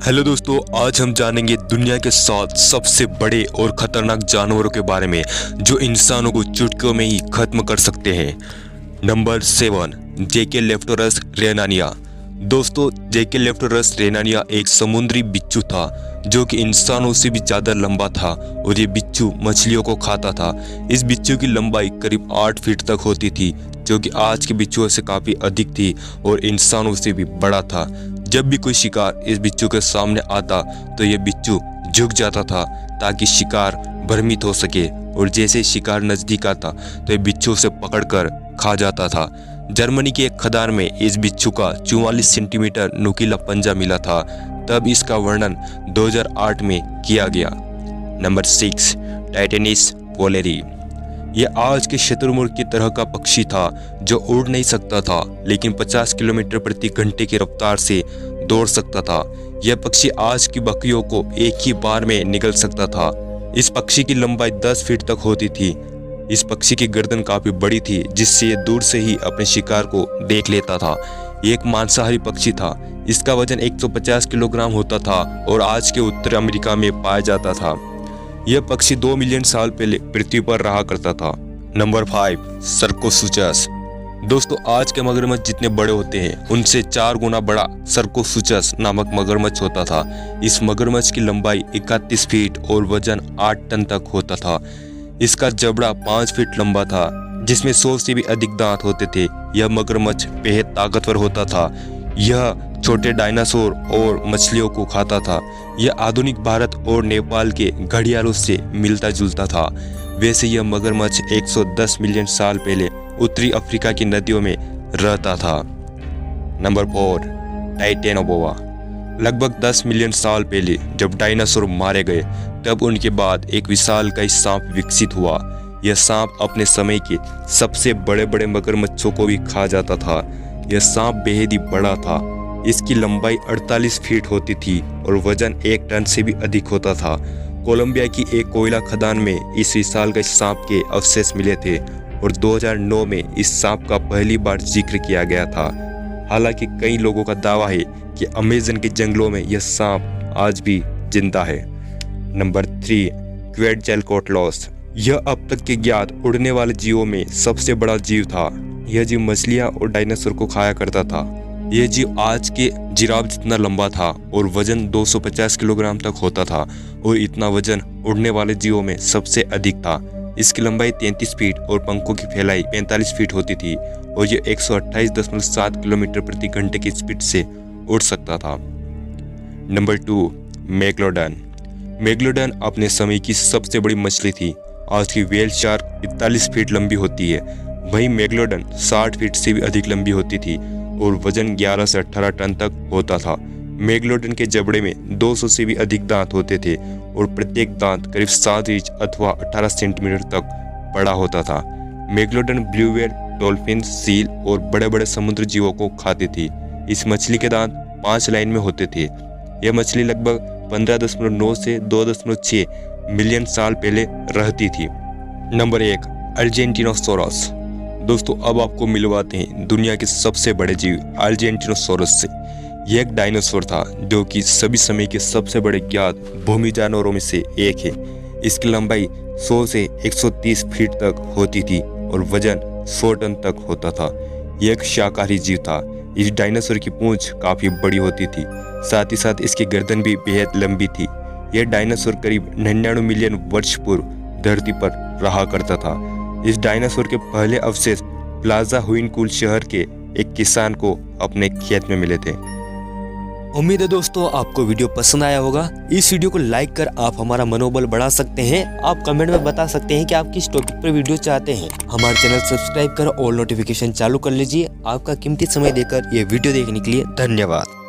Hello दोस्तों, आज हम जानेंगे दुनिया के 7 सबसे बड़े और खतरनाक जानवरों के बारे में जो इंसानों को चुटकियों में ही खत्म कर सकते हैं। नंबर 7, जेकेलेप्टोरस रेनानिया। दोस्तों, जेकेलेप्टोरस रेनानिया एक समुद्री बिच्छू था जो कि इंसानों से भी ज़्यादा लंबा था और ये बिच्छू मछलियों को खाता था। इस बिच्छू की लंबाई करीब 8 फीट तक होती थी जो कि आज के बिच्छुओं से काफ़ी अधिक थी और इंसानों से भी बड़ा था। जब भी कोई शिकार इस बिच्छू के सामने आता तो ये बिच्छू झुक जाता था ताकि शिकार भ्रमित हो सके, और जैसे शिकार नज़दीक आता तो ये बिच्छू उसे पकड़कर खा जाता था। जर्मनी की एक खदान में इस बिच्छू का 44 सेंटीमीटर नुकीला पंजा मिला था। तब इसका वर्णन 2008 में किया गया। नंबर 6, टाइटेनिस वोलेरी। यह आज के शुतुरमुर्ग की तरह का पक्षी था जो उड़ नहीं सकता था लेकिन 50 किलोमीटर प्रति घंटे की रफ्तार से दौड़ सकता था। यह पक्षी आज की बकरियों को एक ही बार में निगल सकता था। इस पक्षी की लंबाई 10 फीट तक होती थी। इस पक्षी की गर्दन काफी बड़ी थी जिससे यह दूर से ही अपने शिकार को देख लेता था। यह एक मांसाहारी पक्षी था। इसका वजन 150 किलोग्राम होता था और आज के उत्तर अमेरिका में पाया जाता था। यह पक्षी 2 मिलियन साल पहले पृथ्वी पर रहा करता था। नंबर 5, सर्कोसुचस। दोस्तों, आज के मगरमच्छ जितने बड़े होते हैं उनसे 4 गुना बड़ा सर्कोसुचस नामक मगरमच्छ होता था। इस मगरमच्छ की लंबाई 31 फीट और वजन 8 टन तक होता था। इसका जबड़ा 5 फीट लंबा था जिसमें 100 से भी अधिक दांत होते थे। यह मगरमच्छ बेहद ताकतवर होता था। यह छोटे डायनासोर और मछलियों को खाता था। यह आधुनिक भारत और नेपाल के घड़ियालों से मिलता जुलता था। वैसे यह मगरमच्छ 110 मिलियन साल पहले उत्तरी अफ्रीका की नदियों में रहता था। Number 4, Titanoboa. लगभग 10 मिलियन साल पहले जब डायनासोर मारे गए तब उनके बाद एक विशालकाय सांप विकसित हुआ। यह सांप अपने समय के सबसे बड़े बड़े मगरमच्छों को भी खा जाता था। यह सांप बेहद ही बड़ा था। इसकी लंबाई 48 फीट होती थी और वजन 1 टन से भी अधिक होता था। कोलंबिया की एक कोयला खदान में इस विशालकाय सांप के अवशेष मिले थे और 2009 में इस सांप का पहली बार जिक्र किया गया था। हालांकि कई लोगों का दावा है कि अमेज़न के जंगलों में यह सांप आज भी जिंदा है। नंबर 3, क्वेटज़ालकोट्ल। यह अब तक के ज्ञात उड़ने वाले जीवों में सबसे बड़ा जीव था। यह जीव मछलियां और डायनासोर को खाया करता था। यह जीव आज के जिराफ जितना लंबा था और वजन 250 किलोग्राम तक होता था और इतना वजन उड़ने वाले जीवों में सबसे अधिक था। इसकी लंबाई 33 फीट और पंखों की फैलाई 45 फीट होती थी और यह 128.7 किलोमीटर प्रति घंटे की स्पीड से उड़ सकता था। नंबर 2, मेगलोडन। मेगलोडन अपने समय की सबसे बड़ी मछली थी। आज की व्हेल शार्क 41 फीट लंबी होती है। वहीं मेगलोडन 60 फीट से भी अधिक लंबी होती थी और वजन 11 से 18 टन तक होता था। मेगलोडन के जबड़े में 200 से भी अधिक दांत होते थे और प्रत्येक दांत करीब 7 इंच अथवा 18 सेंटीमीटर तक बड़ा होता था। मेगलोडन ब्लू व्हेल, डॉल्फिन, सील और बड़े बड़े समुद्री जीवों को खाती थी। इस मछली के दांत 5 लाइन में होते थे। यह मछली लगभग 15.9 से 2.6 मिलियन साल पहले रहती थी। नंबर 1, अर्जेंटिनोसोरस। दोस्तों, अब आपको मिलवाते हैं दुनिया के सबसे बड़े जीव अर्जेंटिनोसोरस से। यह एक डायनासोर था जो कि सभी समय के सबसे बड़े ज्ञात भूमि जानवरों में से एक है। इसकी लंबाई 100 से 130 फीट तक होती थी और वजन 100 टन तक होता था। यह एक शाकाहारी जीव था। इस डायनासोर की पूंछ काफी बड़ी होती थी, साथ ही साथ इसकी गर्दन भी बेहद लंबी थी। यह डायनासोर करीब 99 मिलियन वर्ष पूर्व धरती पर रहा करता था। इस डायनासोर के पहले अवशेष प्लाजा हुइनकुल शहर के एक किसान को अपने खेत में मिले थे। उम्मीद है दोस्तों आपको वीडियो पसंद आया होगा। इस वीडियो को लाइक कर आप हमारा मनोबल बढ़ा सकते हैं। आप कमेंट में बता सकते हैं कि आप किस टॉपिक पर वीडियो चाहते हैं। हमारे चैनल सब्सक्राइब कर ऑल नोटिफिकेशन चालू कर लीजिए। आपका कीमती समय देकर ये वीडियो देखने के लिए धन्यवाद।